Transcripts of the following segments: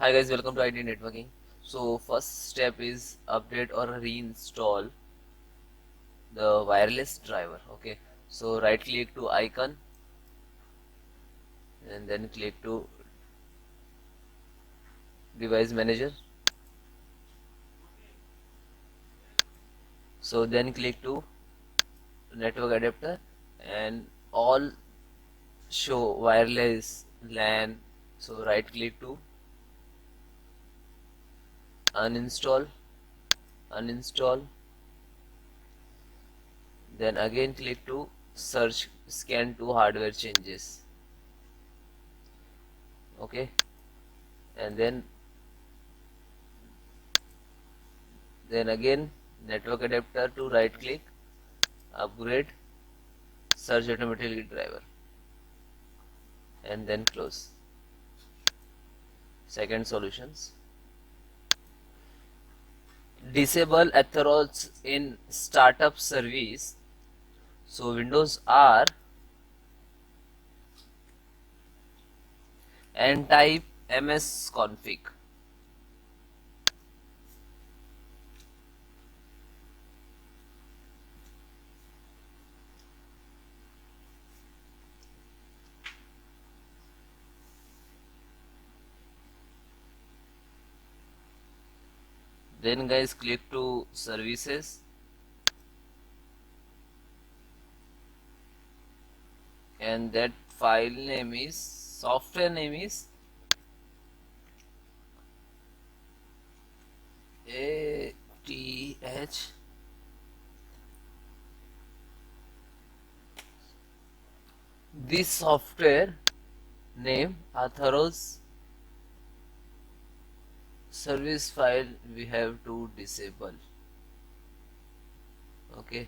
Hi guys, welcome to ID Networking. So first step is update or reinstall the wireless driver. Okay, so right click to icon and then click to device manager. So then click to network adapter and all show wireless LAN. So right click to uninstall, uninstall, then again click to search scan to hardware changes. Okay, and then again network adapter to right click upgrade search automatically driver and then close. Second solutions, disable authors in startup service. So Windows R and type msconfig. Then guys click to services and that file name is software name is ATH this software name authors service file we have to disable. Okay,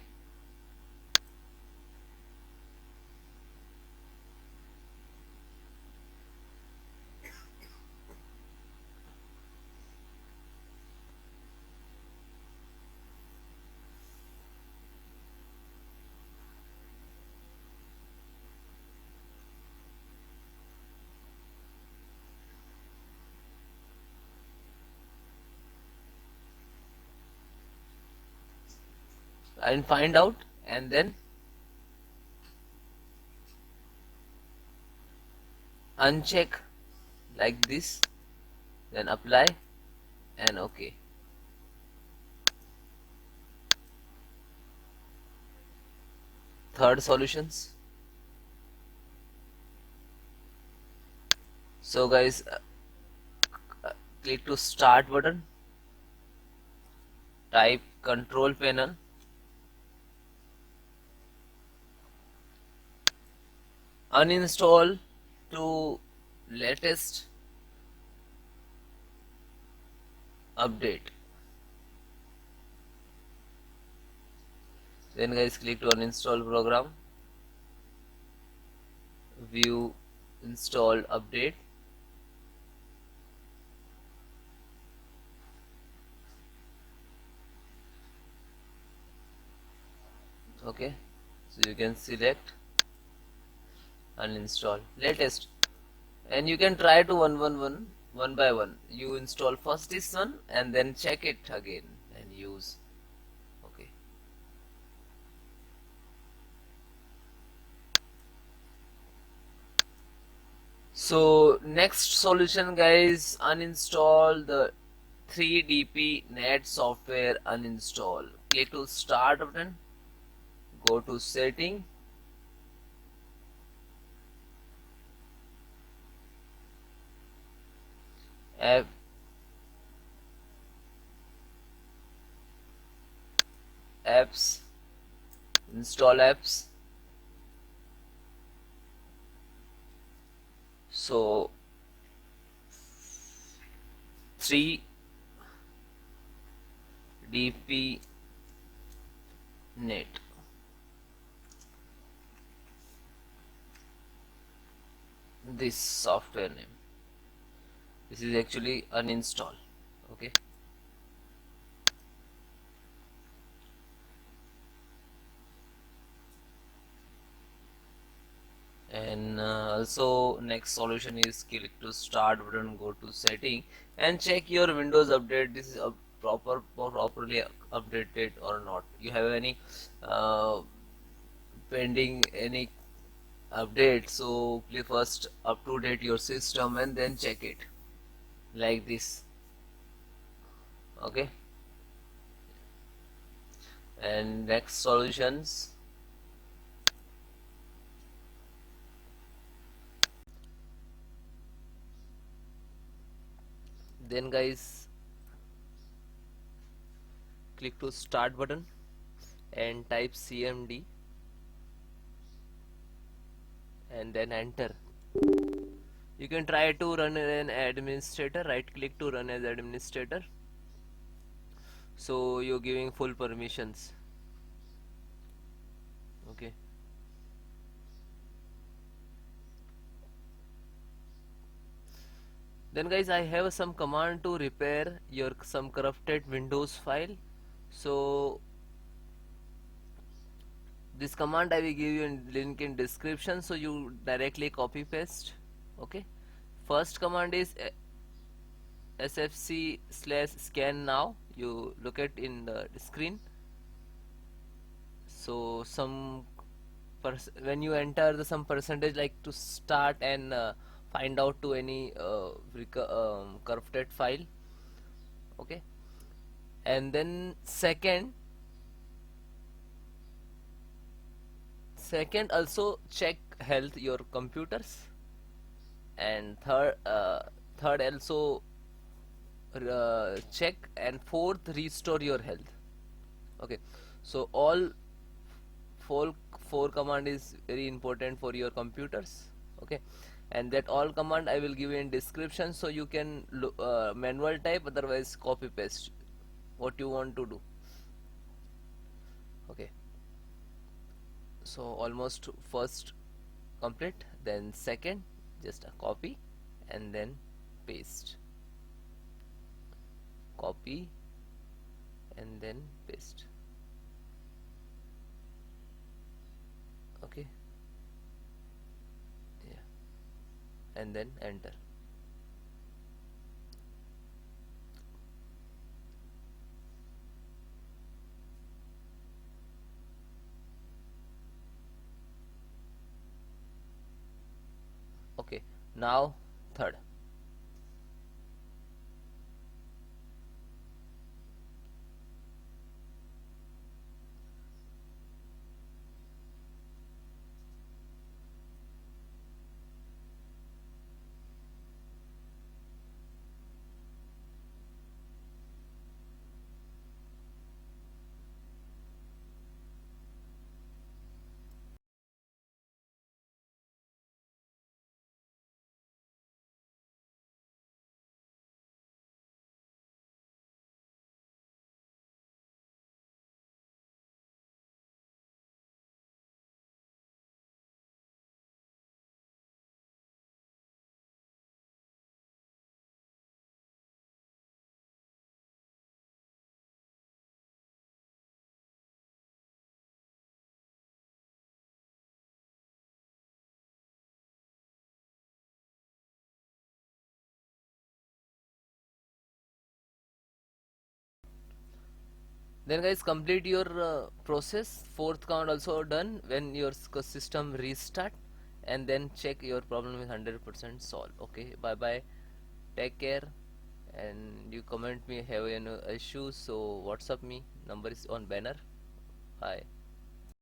and find out and then uncheck like this, then apply and okay. Third solutions, so guys click to start button, type control panel, uninstall to latest update. Then guys click to uninstall program, view install update. Okay, so you can select uninstall latest and you can try to one by one. You install first this one and then check it again and use. Okay, so next solution guys, uninstall the 3DP net software. Uninstall, click to start button, go to setting, app, apps, install apps. So 3DP net, this software name, this is actually uninstall. Okay, and also next solution is click to start button, go to setting and check your Windows update. This is properly updated or not. You have any uh, pending any update, so please first up to date your system and then check it like this. Okay, and next solutions, then guys click to start button and type cmd and then enter. You can try to run an administrator, right click to run as administrator, so you're giving full permissions. Okay, then guys I have some command to repair your some corrupted Windows file. So this command I will give you in link in description, so you directly copy paste. Okay, first command is sfc slash scan now. You look at in the screen. So some when you enter the some percentage like to start and find out to any corrupted file. Okay, and then second also check health your computers, and third also check, and fourth restore your health. Okay, so all four four command is very important for your computers. Okay, and that all command I will give you in description, so you can manual type, otherwise copy paste what you want to do. Okay, so almost first complete, then second just a copy and then paste, copy and then paste. Okay, yeah, and then enter. Okay, now third. Then guys complete your process. Fourth count also done when your system restart, and then check your problem is 100% solved. Okay, bye bye, take care, and you comment me have any issues, so WhatsApp me, number is on banner. Bye.